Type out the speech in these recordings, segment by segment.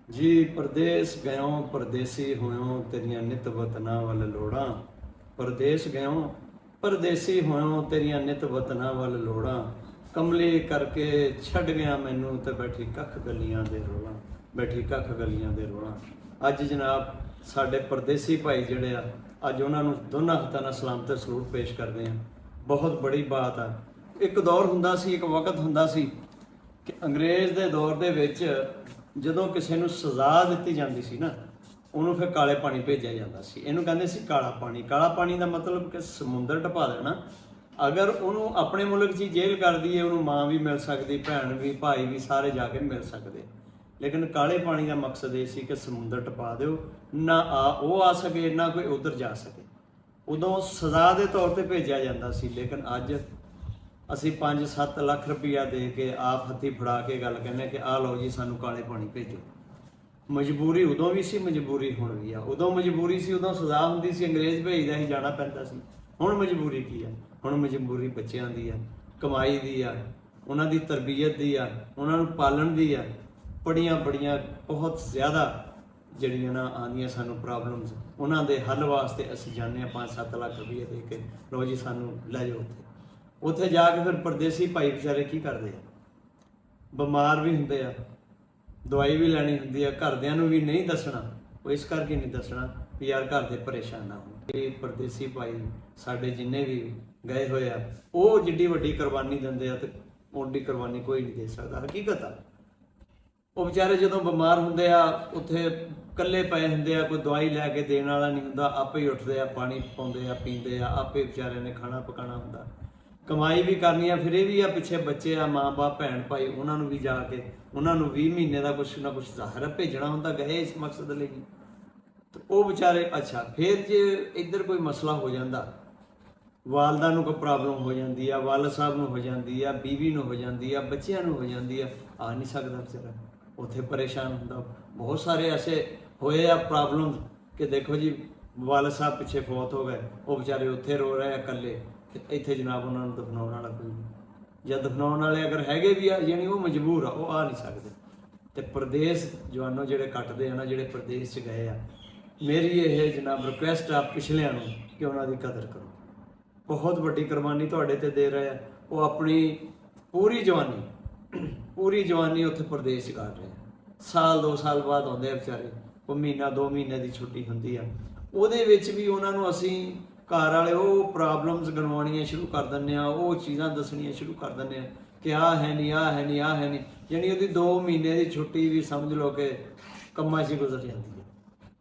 जी परदेस गयों परदेसी होयों तेरियां नित वतना वल लोड़ां। परदेस गयों परदेसी होयों तेरियां नित वतना वल लोड़ां। कमली करके छड़ गया मैनू ते बैठी कख गलियां दे रोलां। बैठी कख गलियां दे रोलां। अज जनाब साडे परदेसी भाई जिहड़े आ अज उन्हां नूं दोनों हत्थां नाल सलाम ते सलूट पेश करदे आ। बहुत बड़ी बात आ। एक दौर हुंदा सी, एक वक्त हुंदा सी कि अंग्रेज़ ਦੇ ਦੌਰ ਦੇ ਵਿੱਚ ਜਦੋਂ ਕਿਸੇ ਨੂੰ ਸਜ਼ਾ ਦਿੱਤੀ ਜਾਂਦੀ ਸੀ ਨਾ, ਉਹਨੂੰ ਫਿਰ ਕਾਲੇ ਪਾਣੀ ਭੇਜਿਆ ਜਾਂਦਾ ਸੀ। ਇਹਨੂੰ ਕਹਿੰਦੇ ਸੀ ਕਾਲਾ ਪਾਣੀ। ਕਾਲਾ ਪਾਣੀ ਦਾ ਮਤਲਬ ਕਿ ਸਮੁੰਦਰ ਢਪਾ ਦੇਣਾ। ਅਗਰ ਉਹਨੂੰ ਆਪਣੇ ਮੁਲਕ 'ਚ ਜੇਲ੍ਹ ਕਰ ਦਈਏ, ਉਹਨੂੰ ਮਾਂ ਵੀ ਮਿਲ ਸਕਦੀ, ਭੈਣ ਵੀ, ਭਾਈ ਵੀ, ਸਾਰੇ ਜਾ ਕੇ ਮਿਲ ਸਕਦੇ। ਲੇਕਿਨ ਕਾਲੇ ਪਾਣੀ ਦਾ ਮਕਸਦ ਇਹ ਸੀ ਕਿ ਸਮੁੰਦਰ ਟਪਾ ਦਿਓ, ਨਾ ਉਹ ਆ ਸਕੇ, ਨਾ ਕੋਈ ਉੱਧਰ ਜਾ ਸਕੇ। ਉਦੋਂ ਸਜ਼ਾ ਦੇ ਤੌਰ ਤੇ ਭੇਜਿਆ ਜਾਂਦਾ ਸੀ। ਲੇਕਿਨ ਅੱਜ ਅਸੀਂ 5-7 ਲੱਖ ਰੁਪਈਆ ਦੇ ਕੇ ਆਪ ਹੱਥੀਂ ਫੜਾ ਕੇ ਗੱਲ ਕਹਿੰਦੇ ਕਿ ਆਹ ਲਓ ਜੀ ਸਾਨੂੰ ਕਾਲੇ ਪਾਣੀ ਭੇਜੋ। ਮਜਬੂਰੀ ਉਦੋਂ ਵੀ ਸੀ, ਮਜਬੂਰੀ ਹੁਣ ਵੀ ਆ। ਉਦੋਂ ਮਜਬੂਰੀ ਸੀ, ਉਦੋਂ ਸਜ਼ਾ ਹੁੰਦੀ ਸੀ, ਅੰਗਰੇਜ਼ ਭੇਜਦਾ ਸੀ, ਜਾਣਾ ਪੈਂਦਾ ਸੀ। ਹੁਣ ਮਜਬੂਰੀ ਕੀ ਆ? ਹੁਣ ਮਜਬੂਰੀ ਬੱਚਿਆਂ ਦੀ ਆ, ਕਮਾਈ ਦੀ ਆ, ਉਹਨਾਂ ਦੀ ਤਰਬੀਅਤ ਦੀ ਆ, ਉਹਨਾਂ ਨੂੰ ਪਾਲਣ ਦੀ ਆ। ਬੜੀਆਂ ਬਹੁਤ ਜ਼ਿਆਦਾ ਜਿਹੜੀਆਂ ਨਾ ਆਉਂਦੀਆਂ ਸਾਨੂੰ ਪ੍ਰੋਬਲਮਸ, ਉਹਨਾਂ ਦੇ ਹੱਲ ਵਾਸਤੇ ਅਸੀਂ ਜਾਂਦੇ ਹਾਂ 5-7 ਲੱਖ ਰੁਪਈਏ ਦੇ ਕੇ, ਲਓ ਜੀ ਸਾਨੂੰ ਲੈ ਜਾਓ ਉੱਥੇ। ਉੱਥੇ ਜਾ ਕੇ ਫਿਰ ਪਰਦੇਸੀ ਭਾਈ ਵਿਚਾਰੇ ਕੀ ਕਰਦੇ ਆ? ਬਿਮਾਰ ਵੀ ਹੁੰਦੇ ਆ, ਦਵਾਈ ਵੀ ਲੈਣੀ ਹੁੰਦੀ ਆ, ਘਰਦਿਆਂ ਨੂੰ ਵੀ ਨਹੀਂ ਦੱਸਣਾ। ਉਹ ਇਸ ਕਰਕੇ ਨਹੀਂ ਦੱਸਣਾ ਵੀ ਯਾਰ ਘਰ ਦੇ ਪਰੇਸ਼ਾਨ ਨਾ ਹੋਣ। ਇਹ ਪਰਦੇਸੀ ਭਾਈ ਸਾਡੇ ਜਿੰਨੇ ਵੀ ਗਏ ਹੋਏ ਆ, ਉਹ ਜਿੱਡੀ ਵੱਡੀ ਕੁਰਬਾਨੀ ਦਿੰਦੇ ਆ ਤੇ ਓਡੀ ਕੁਰਬਾਨੀ ਕੋਈ ਨਹੀਂ ਦੇ ਸਕਦਾ। ਹਕੀਕਤ ਆ। ਉਹ ਵਿਚਾਰੇ ਜਦੋਂ ਬਿਮਾਰ ਹੁੰਦੇ ਆ, ਉੱਥੇ ਇਕੱਲੇ ਪਏ ਹੁੰਦੇ ਆ, ਕੋਈ ਦਵਾਈ ਲੈ ਕੇ ਦੇਣ ਵਾਲਾ ਨਹੀਂ ਹੁੰਦਾ, ਆਪੇ ਹੀ ਉੱਠਦੇ ਆ, ਪਾਣੀ ਪਾਉਂਦੇ ਆ, ਪੀਂਦੇ ਆ, ਆਪੇ ਵਿਚਾਰਿਆਂ ਨੇ ਖਾਣਾ ਪਕਾਉਣਾ ਹੁੰਦਾ, ਕਮਾਈ ਵੀ ਕਰਨੀ ਆ। ਫਿਰ ਇਹ ਵੀ ਆ ਪਿੱਛੇ ਬੱਚੇ ਆ, ਮਾਂ ਬਾਪ, ਭੈਣ ਭਾਈ, ਉਹਨਾਂ ਨੂੰ ਵੀ ਜਾ ਕੇ ਉਹਨਾਂ ਨੂੰ 20 ਮਹੀਨੇ ਦਾ ਕੁਛ ਨਾ ਕੁਛ ਜ਼ਾਹਰ ਭੇਜਣਾ ਹੁੰਦਾ, ਗਏ ਇਸ ਮਕਸਦ ਲਈ। ਤੇ ਉਹ ਵਿਚਾਰੇ ਅੱਛਾ ਫਿਰ ਜੇ ਇੱਧਰ ਕੋਈ ਮਸਲਾ ਹੋ ਜਾਂਦਾ, ਵਾਲਦਾ ਨੂੰ ਕੋਈ ਪ੍ਰੋਬਲਮ ਹੋ ਜਾਂਦੀ ਆ, ਵਾਲਦ ਸਾਹਿਬ ਨੂੰ ਹੋ ਜਾਂਦੀ ਆ, ਬੀਵੀ ਨੂੰ ਹੋ ਜਾਂਦੀ ਆ, ਬੱਚਿਆਂ ਨੂੰ ਹੋ ਜਾਂਦੀ ਆ ਨਹੀਂ ਸਕਦਾ ਵਿਚਾਰਾ, ਉੱਥੇ ਪਰੇਸ਼ਾਨ ਹੁੰਦਾ। ਬਹੁਤ ਸਾਰੇ ਐਸੇ ਹੋਏ ਆ ਪ੍ਰੋਬਲਮ ਕਿ ਦੇਖੋ ਜੀ ਵਾਲਦ ਸਾਹਿਬ ਪਿੱਛੇ ਫੌਤ ਹੋ ਗਏ, ਉਹ ਵਿਚਾਰੇ ਉੱਥੇ ਰੋ ਰਹੇ ਆ ਇਕੱਲੇ, ਤੇ ਇੱਥੇ ਜਨਾਬ ਉਹਨਾਂ ਨੂੰ ਦਫਨਾਉਣ ਵਾਲਾ ਕੋਈ ਨਹੀਂ, ਜਾਂ ਦਫਨਾਉਣ ਵਾਲੇ ਅਗਰ ਹੈਗੇ ਵੀ ਆ, ਯਾਨੀ ਉਹ ਮਜਬੂਰ ਆ, ਉਹ ਆ ਨਹੀਂ ਸਕਦੇ। ਤੇ ਪ੍ਰਦੇਸ ਜਵਾਨੋ ਜਿਹੜੇ ਕੱਟਦੇ ਆ ਨਾ, ਜਿਹੜੇ ਪ੍ਰਦੇਸ 'ਚ ਗਏ ਆ, ਮੇਰੀ ਇਹ ਜਨਾਬ ਰਿਕੁਐਸਟ ਆ ਪਿਛਲਿਆਂ ਨੂੰ ਕਿ ਉਹਨਾਂ ਦੀ ਕਦਰ ਕਰੋ। ਬਹੁਤ ਵੱਡੀ ਕੁਰਬਾਨੀ ਤੁਹਾਡੇ ਤੇ ਦੇ ਰਹੇ ਆ। ਉਹ ਆਪਣੀ ਪੂਰੀ ਜਵਾਨੀ ਉੱਥੇ ਪ੍ਰਦੇਸ 'ਚ ਕੱਢ ਰਹੇ ਆ। ਸਾਲ 2 ਸਾਲ ਬਾਅਦ ਆਉਂਦੇ ਆ ਵਿਚਾਰੇ, ਉਹ ਮਹੀਨਾ 2 ਮਹੀਨੇ ਦੀ ਛੁੱਟੀ ਹੁੰਦੀ ਆ। ਉਹਦੇ ਵਿੱਚ ਵੀ ਉਹਨਾਂ ਨੂੰ ਅਸੀਂ ਘਰ ਵਾਲੇ ਉਹ ਪ੍ਰੋਬਲਮਸ ਗਣਵਾਉਣੀਆਂ ਸ਼ੁਰੂ ਕਰ ਦਿੰਦੇ ਆ, ਉਹ ਚੀਜ਼ਾਂ ਦੱਸਣੀਆਂ ਸ਼ੁਰੂ ਕਰ ਦਿੰਦੇ ਆ ਕਿ ਆਹ ਹੈ ਨਹੀਂ, ਆਹ ਹੈ ਨਹੀਂ, ਆਹ ਹੈ ਨਹੀਂ। ਯਾਨੀ ਉਹਦੀ 2 ਮਹੀਨੇ ਦੀ ਛੁੱਟੀ ਵੀ ਸਮਝ ਲਓ ਕਿ ਕੰਮਾਂ 'ਚ ਗੁਜ਼ਰ ਜਾਂਦੀ ਹੈ।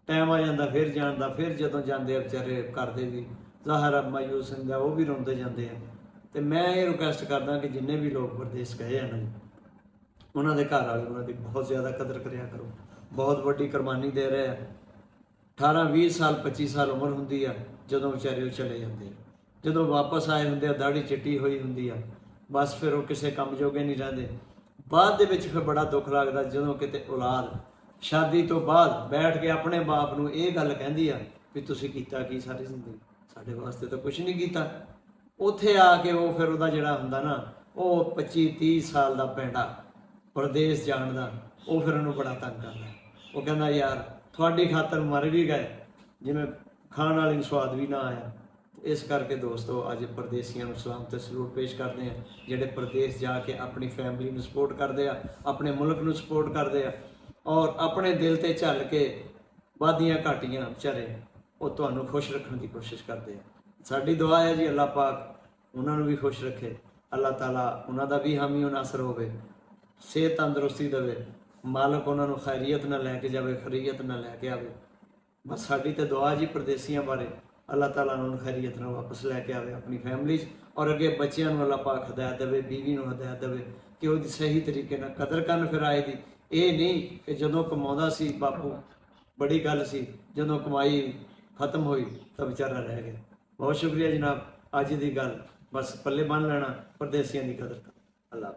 ਟਾਈਮ ਆ ਜਾਂਦਾ ਫਿਰ ਜਾਣ ਦਾ, ਫਿਰ ਜਦੋਂ ਜਾਂਦੇ ਆ ਵਿਚਾਰੇ ਘਰ ਦੇ ਵੀ ਜ਼ਾਹਰ ਮਾਯੂਸ ਹੁੰਦੇ ਆ, ਉਹ ਵੀ ਰੋਂਦੇ ਜਾਂਦੇ ਆ। ਤੇ ਮੈਂ ਇਹ ਰਿਕੁਐਸਟ ਕਰਦਾ ਕਿ ਜਿੰਨੇ ਵੀ ਲੋਕ ਪ੍ਰਦੇਸ ਗਏ ਆ ਨਾ, ਉਹਨਾਂ ਦੇ ਘਰ ਵਾਲੇ ਉਹਨਾਂ ਦੀ ਬਹੁਤ ਜ਼ਿਆਦਾ ਕਦਰ ਕਰਿਆ ਕਰੋ। ਬਹੁਤ ਵੱਡੀ ਕੁਰਬਾਨੀ ਦੇ ਰਹੇ ਆ। 18-20 ਸਾਲ 25 ਸਾਲ ਉਮਰ ਹੁੰਦੀ ਆ ਜਦੋਂ ਵਿਚਾਰੇ ਉਹ ਚਲੇ ਜਾਂਦੇ ਆ। ਜਦੋਂ ਵਾਪਸ ਆਏ ਹੁੰਦੇ ਆ ਦਾੜੀ ਚਿੱਟੀ ਹੋਈ ਹੁੰਦੀ ਆ, ਬਸ ਫਿਰ ਉਹ ਕਿਸੇ ਕੰਮ ਜੋਗੇ ਨਹੀਂ ਰਹਿੰਦੇ। ਬਾਅਦ ਦੇ ਵਿੱਚ ਫਿਰ ਬੜਾ ਦੁੱਖ ਲੱਗਦਾ ਜਦੋਂ ਕਿਤੇ ਔਲਾਦ ਸ਼ਾਦੀ ਤੋਂ ਬਾਅਦ ਬੈਠ ਕੇ ਆਪਣੇ ਬਾਪ ਨੂੰ ਇਹ ਗੱਲ ਕਹਿੰਦੀ ਆ ਵੀ ਤੁਸੀਂ ਕੀਤਾ ਕੀ ਸਾਰੀ ਜ਼ਿੰਦਗੀ? ਸਾਡੇ ਵਾਸਤੇ ਤਾਂ ਕੁਛ ਨਹੀਂ ਕੀਤਾ। ਉੱਥੇ ਆ ਕੇ ਉਹ ਫਿਰ ਉਹਦਾ ਜਿਹੜਾ ਹੁੰਦਾ ਨਾ, ਉਹ 25-30 ਸਾਲ ਦਾ ਪੈਂਡਾ ਪ੍ਰਦੇਸ ਜਾਣ ਦਾ, ਉਹ ਫਿਰ ਉਹਨੂੰ ਬੜਾ ਤੰਗ ਕਰਦਾ। ਉਹ ਕਹਿੰਦਾ ਯਾਰ ਤੁਹਾਡੀ ਖਾਤਰ ਮਰ ਵੀ ਗਏ, ਜਿਵੇਂ ਖਾਣ ਵਾਲੇ ਨੂੰ ਸਵਾਦ ਵੀ ਨਾ ਆਇਆ। ਇਸ ਕਰਕੇ ਦੋਸਤੋ ਅੱਜ ਪਰਦੇਸੀਆਂ ਨੂੰ ਸਲਾਮ ਤੇ ਸਲੂਟ ਪੇਸ਼ ਕਰਦੇ ਆ, ਜਿਹੜੇ ਪ੍ਰਦੇਸ ਜਾ ਕੇ ਆਪਣੀ ਫੈਮਿਲੀ ਨੂੰ ਸਪੋਰਟ ਕਰਦੇ ਆ, ਆਪਣੇ ਮੁਲਕ ਨੂੰ ਸਪੋਰਟ ਕਰਦੇ ਆ, ਔਰ ਆਪਣੇ ਦਿਲ ਤੇ ਝੱਲ ਕੇ ਵਾਧੀਆਂ ਘਾਟੀਆਂ ਵਿਚਾਰੇ ਉਹ ਤੁਹਾਨੂੰ ਖੁਸ਼ ਰੱਖਣ ਦੀ ਕੋਸ਼ਿਸ਼ ਕਰਦੇ ਆ। ਸਾਡੀ ਦੁਆ ਹੈ ਜੀ ਅੱਲਾਹ ਪਾਕ ਉਹਨਾਂ ਨੂੰ ਵੀ ਖੁਸ਼ ਰੱਖੇ, ਅੱਲਾਹ ਤਾਲਾ ਉਹਨਾਂ ਦਾ ਵੀ ਹਾਮੀ ਨਾਸਰ ਹੋਵੇ, ਸਿਹਤ ਤੰਦਰੁਸਤੀ ਦੇਵੇ, ਮਾਲਕ ਉਹਨਾਂ ਨੂੰ ਖੈਰੀਅਤ ਨਾਲ ਲੈ ਕੇ ਜਾਵੇ, ਖਰੀਅਤ ਨਾਲ ਲੈ ਕੇ ਆਵੇ। ਬਸ ਸਾਡੀ ਤੇ ਦੁਆ ਜੀ ਪ੍ਰਦੇਸੀਆਂ ਬਾਰੇ, ਅੱਲਾਹ ਤਾਲਾ ਉਹਨਾਂ ਨੂੰ ਖੈਰੀਅਤ ਨਾਲ ਵਾਪਸ ਲੈ ਕੇ ਆਵੇ ਆਪਣੀ ਫੈਮਿਲੀ 'ਚ, ਔਰ ਅੱਗੇ ਬੱਚਿਆਂ ਨੂੰ ਅੱਲਾਹ ਪਾਕ ਹਦਾਇਤ ਦੇਵੇ, ਬੀਵੀ ਨੂੰ ਹਦਾਇਤ ਦੇਵੇ ਕਿ ਉਹਦੀ ਸਹੀ ਤਰੀਕੇ ਨਾਲ ਕਦਰ ਕਰਨ। ਫਿਰ ਆਏ ਦੀ ਇਹ ਨਹੀਂ ਕਿ ਜਦੋਂ ਕਮਾਉਂਦਾ ਸੀ ਬਾਪੂ ਬੜੀ ਗੱਲ ਸੀ, ਜਦੋਂ ਕਮਾਈ ਖਤਮ ਹੋਈ ਤਾਂ ਵਿਚਾਰਾ ਰਹਿ ਗਿਆ। ਬਹੁਤ ਸ਼ੁਕਰੀਆ ਜਨਾਬ। ਅੱਜ ਦੀ ਗੱਲ ਬਸ ਪੱਲੇ ਬੰਨ੍ਹ ਲੈਣਾ, ਪਰਦੇਸੀਆਂ ਦੀ ਕਦਰ ਕਰੋ। ਅੱਲਾਹ।